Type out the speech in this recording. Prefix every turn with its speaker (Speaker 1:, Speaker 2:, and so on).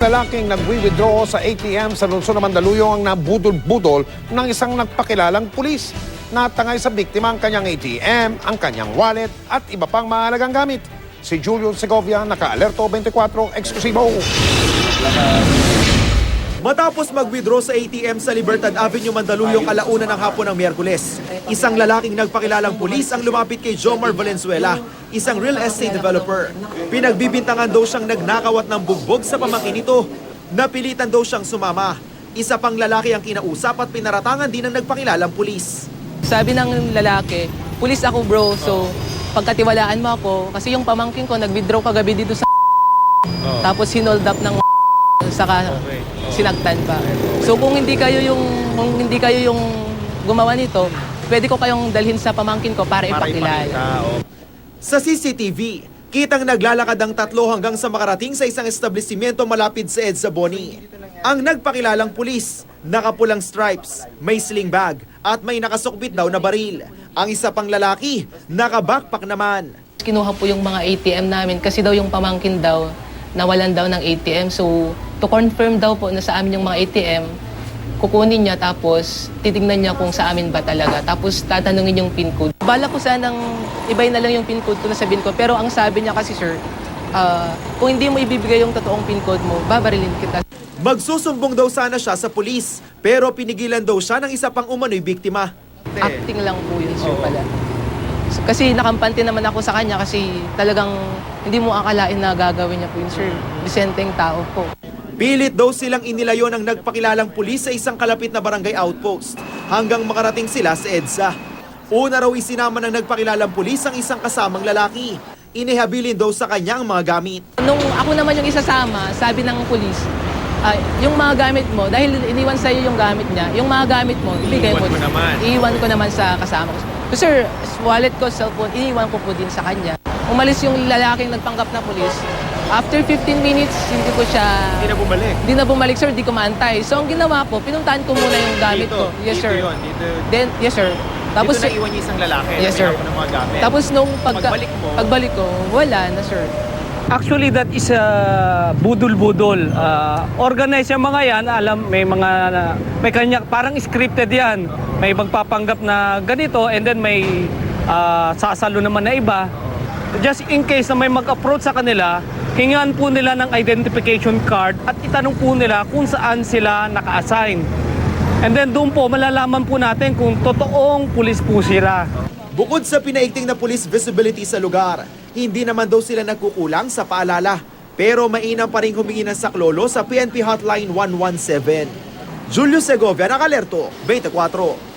Speaker 1: Lalaking nagwi-withdraw sa ATM sa lungsod ng Mandaluyong ang nabudol-budol ng isang nagpakilalang pulis. Natangay sa biktima ang kanyang ATM, ang kanyang wallet at iba pang mahalagang gamit. Si Julio Segovia, naka-alerto 24, eksklusibo.
Speaker 2: Matapos mag-withdraw sa ATM sa Libertad Avenue, Mandaluyong alauna ng hapon ng Miyerkules, isang lalaking nagpakilalang pulis ang lumapit kay Jomar Valenzuela, isang real estate developer. Pinagbibintangan daw siyang nagnakaw at ng bugbog sa pamangkin nito. Napilitan daw siyang sumama. Isa pang lalaki ang kinausap at pinaratangan din ng nagpakilalang pulis.
Speaker 3: Sabi ng lalaki, pulis ako bro, so pagkatiwalaan mo ako, kasi yung pamangkin ko nag-withdraw kagabi dito sa tapos hinold up ng saka sinagtan pa. So kung hindi kayo yung gumawa nito, pwede ko kayong dalhin sa pamangkin ko para ipakilala.
Speaker 2: Sa CCTV, kitang naglalakad ang tatlo hanggang sa makarating sa isang establishmento malapit sa EDSA Boni. Ang nagpakilalang pulis, nakapulang stripes, may sling bag at may nakasukbit daw na baril. Ang isa pang lalaki, naka-backpack naman.
Speaker 3: Kinuha po yung mga ATM namin kasi daw yung pamangkin daw nawalan daw ng ATM. So to confirm daw po na sa amin yung mga ATM, kukunin niya tapos titignan niya kung sa amin ba talaga. Tapos tatanungin yung PIN code. Bala ko sanang ibayin na lang yung PIN code ko na sabihin ko. Pero ang sabi niya kasi sir, kung hindi mo ibibigay yung totoong PIN code mo, babarilin kita.
Speaker 2: Magsusumbong daw sana siya sa pulis, pero pinigilan daw siya ng isa pang umano'y biktima.
Speaker 3: Acting lang po yun sir pala. Kasi nakampante naman ako sa kanya kasi talagang hindi mo akalain na gagawin niya po yun sir. Disenteng tao po.
Speaker 2: Pilit daw silang inilayo ng nagpakilalang pulis sa isang kalapit na barangay outpost hanggang makarating sila sa EDSA. Una raw isinama ng nagpakilalang pulis ang isang kasamang lalaki. Inihabilin daw sa kanya ang mga gamit.
Speaker 3: Nung ako naman yung isasama, sabi ng pulis, yung mga gamit mo, dahil iniwan sa iyo yung gamit niya, yung mga gamit mo, ibigay mo. Iiwan ko naman sa kasama ko. So, sir, wallet ko, cellphone, iniwan ko po din sa kanya. Umalis yung lalaking nagpanggap na pulis. After 15 minutes, hindi ko siya...
Speaker 2: Hindi na bumalik?
Speaker 3: Hindi na bumalik, sir. Hindi ko maantay. So, ang ginawa ko, pinuntahan ko muna yung gamit ko. Yes, sir. Then, yes, sir. Tapos,
Speaker 2: dito naiwan niya isang lalaki.
Speaker 3: Yes, sir.
Speaker 2: Ng mga gamit.
Speaker 3: Tapos, nung
Speaker 2: pagbalik
Speaker 3: ko, wala na, sir.
Speaker 4: Actually, that is budol-budol. Organized yung mga yan, alam, may kanya, parang scripted yan. May magpapanggap na ganito and then may sasalo naman na iba. Just in case na may mag-approach sa kanila, hingan po nila ng identification card at itanong po nila kung saan sila naka-assign. And then doon po, malalaman po natin kung totoong pulis po sila.
Speaker 2: Bukod sa pinaigting na police visibility sa lugar, hindi naman daw sila nagkukulang sa paalala. Pero mainam pa rin humingi ng saklolo sa PNP Hotline 117. Julio Segovia, naka-alerto, 24.